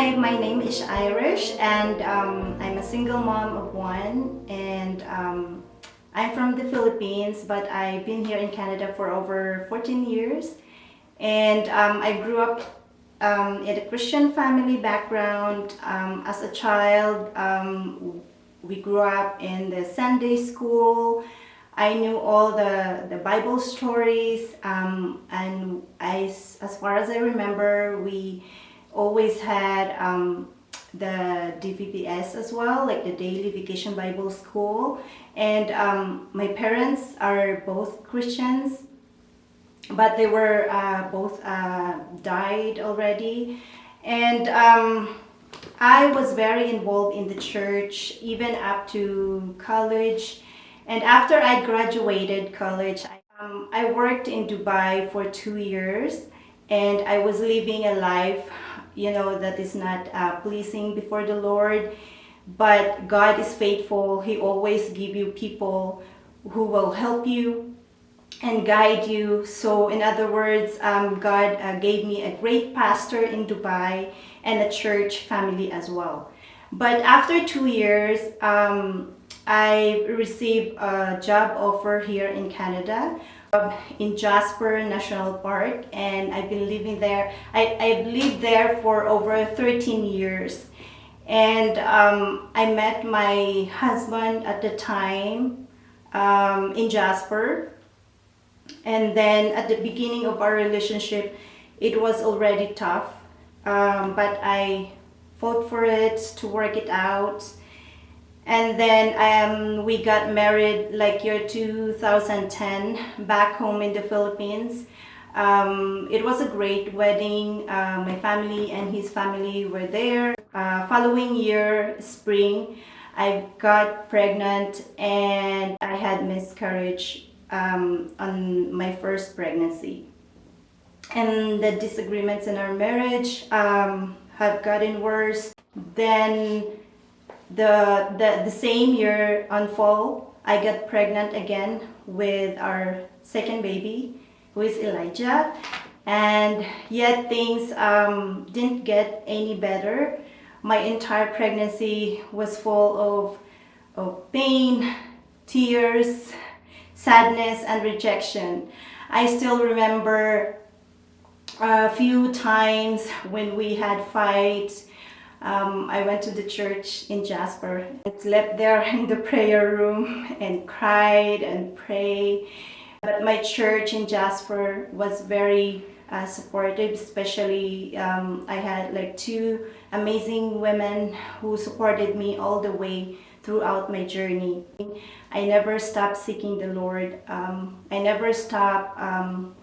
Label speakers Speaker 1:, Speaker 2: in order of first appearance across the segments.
Speaker 1: Hi, my name is Irish, and I'm a single mom of one, and I'm from the Philippines, but I've been here in Canada for over 14 years, and I grew up in a Christian family background. As a child, we grew up in the Sunday school. I knew all the Bible stories, and as far as I remember, we always had the DVBS as well, like the Daily Vacation Bible School. And my parents are both Christians, but they were both died already. And I was very involved in the church, even up to college. And after I graduated college, I worked in Dubai for 2 years, and I was living a life, that is not pleasing before the Lord. But God is faithful. He always give you people who will help you and guide you. So, in other words, God gave me a great pastor in Dubai and a church family as well. But after 2 years, I received a job offer here in Canada, in Jasper National Park, and I've been living there. I've lived there for over 13 years. And I met my husband at the time in Jasper. And then at the beginning of our relationship, it was already tough, but I fought for it to work it out. And then we got married like year 2010 back home in the Philippines. It was a great wedding. My family and his family were there. Following year, spring, I got pregnant and I had miscarriage on my first pregnancy. And the disagreements in our marriage have gotten worse. Then the same year on fall, I got pregnant again with our second baby, who is Elijah. And yet things didn't get any better. My entire pregnancy was full of pain, tears, sadness, and rejection. I still remember a few times when we had fights. I went to the church in Jasper and slept there in the prayer room and cried and prayed. But my church in Jasper was very supportive, especially I had like two amazing women who supported me all the way throughout my journey. I never stopped seeking the Lord. I never stopped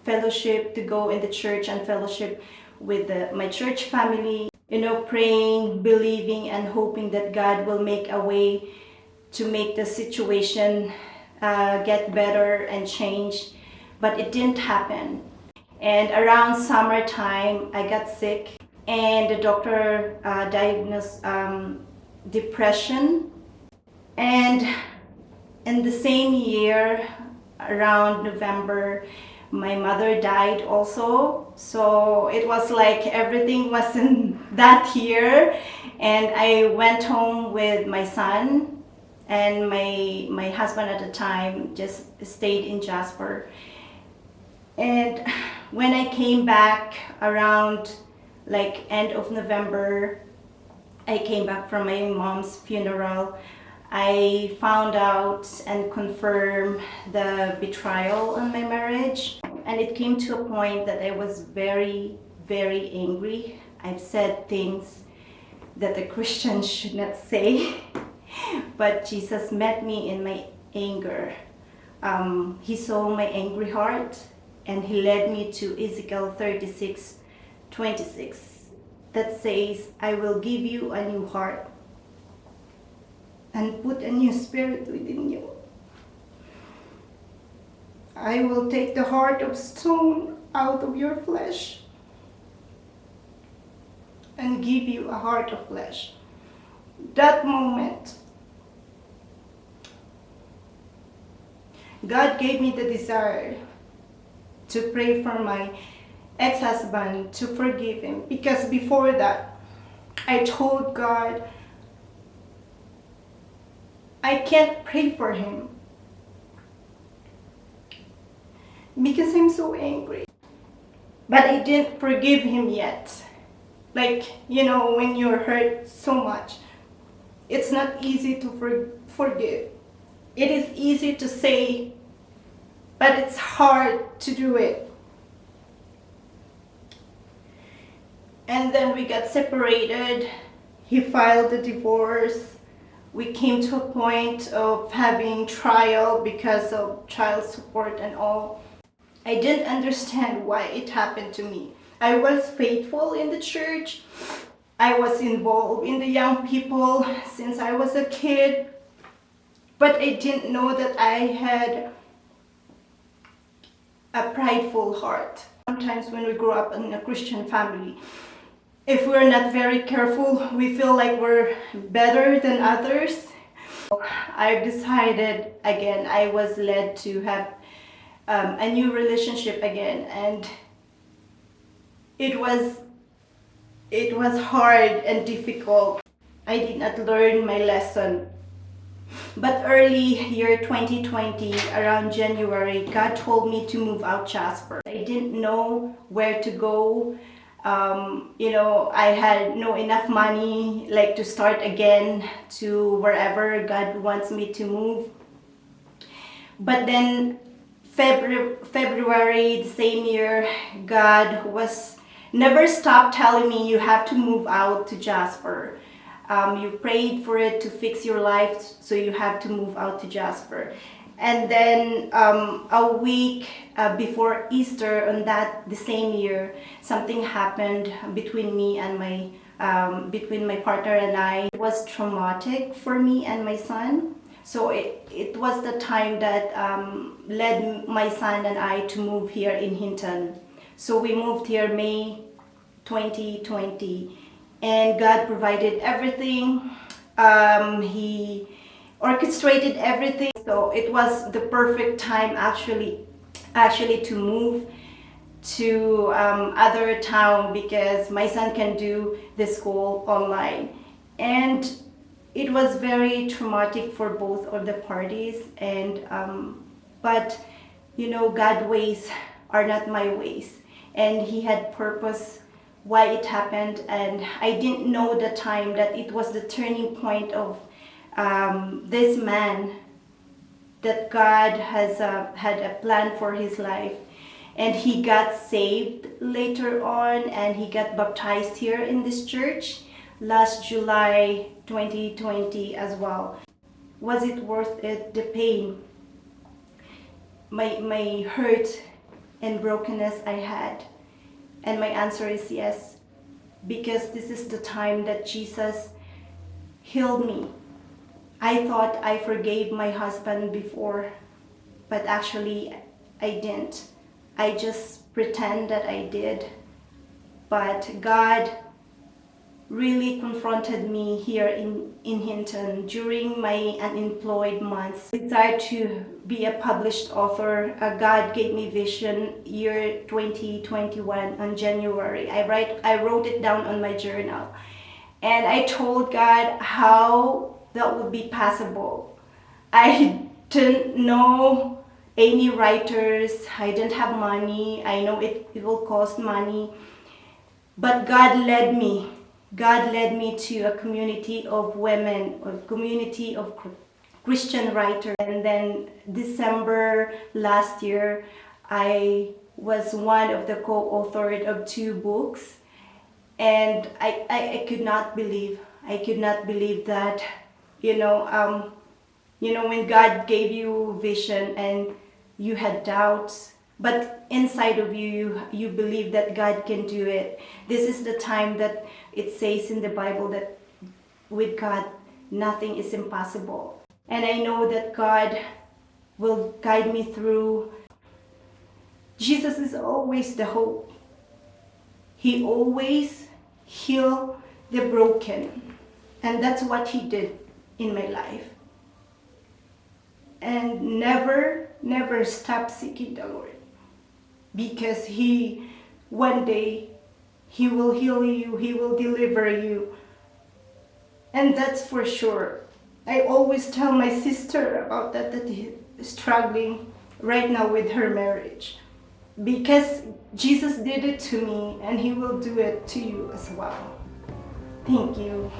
Speaker 1: fellowship, to go in the church and fellowship with my church family, praying, believing, and hoping that God will make a way to make the situation get better and change. But it didn't happen. And around summertime, I got sick, and the doctor diagnosed depression. And in the same year, around November, my mother died also. So it was like everything was in that year. And I went home with my son, and my husband at the time just stayed in Jasper. And when I came back around like end of November, I came back from my mom's funeral. I found out and confirmed the betrayal on my marriage. And it came to a point that I was very, very angry. I've said things that a Christian should not say. But Jesus met me in my anger. He saw my angry heart, and he led me to Ezekiel 36:26 that says, I will give you a new heart and put a new spirit within you. I will take the heart of stone out of your flesh and give you a heart of flesh. That moment, God gave me the desire to pray for my ex-husband, to forgive him, because before that I told God, I can't pray for him because I'm so angry. But I didn't forgive him yet. Like, when you're hurt so much, it's not easy to forgive. It is easy to say, but it's hard to do it. And then we got separated. He filed the divorce. We came to a point of having trial because of child support and all. I didn't understand why it happened to me. I was faithful in the church. I was involved in the young people since I was a kid. But I didn't know that I had a prideful heart. Sometimes when we grow up in a Christian family, if we're not very careful, we feel like we're better than others. I've decided again, I was led to have a new relationship again, and it was hard and difficult. I did not learn my lesson. But early year 2020, around January, God told me to move out Jasper. I didn't know where to go. I had no enough money like to start again to wherever God wants me to move. But then February the same year, God was never stopped telling me you have to move out to Jasper. You prayed for it to fix your life, so you have to move out to Jasper. And then a week before Easter on the same year, something happened between me and between my partner and I. It was traumatic for me and my son. So it was the time that led my son and I to move here in Hinton. So we moved here May 2020, and God provided everything. He orchestrated everything. So it was the perfect time actually to move to other town because my son can do the school online. And it was very traumatic for both of the parties, and but God ways are not my ways, and he had purpose why it happened. And I didn't know the time that it was the turning point of this man, that God has had a plan for his life. And he got saved later on, and he got baptized here in this church last July 2020 as well. Was it worth it, the pain, my hurt and brokenness I had? And my answer is yes, because this is the time that Jesus healed me. I thought I forgave my husband before, but actually I didn't. I just pretend that I did. But God really confronted me here in Hinton during my unemployed months. I decided to be a published author. God gave me vision year 2021 on January. I wrote it down on my journal. And I told God how that would be possible. I didn't know any writers. I didn't have money. I know it will cost money. But God led me. God led me to a community of women, a community of Christian writers. And then December last year, I was one of the co-authored of 2 books. And I could not believe that, when God gave you vision and you had doubts, but inside of you believe that God can do it. This is the time that it says in the Bible that with God, nothing is impossible. And I know that God will guide me through. Jesus is always the hope. He always heals the broken. And that's what he did in my life. And never stop seeking the Lord. Because one day, he will heal you, he will deliver you And that's for sure. I always tell my sister about that he's struggling right now with her marriage. Because Jesus did it to me and he will do it to you as well. Thank you.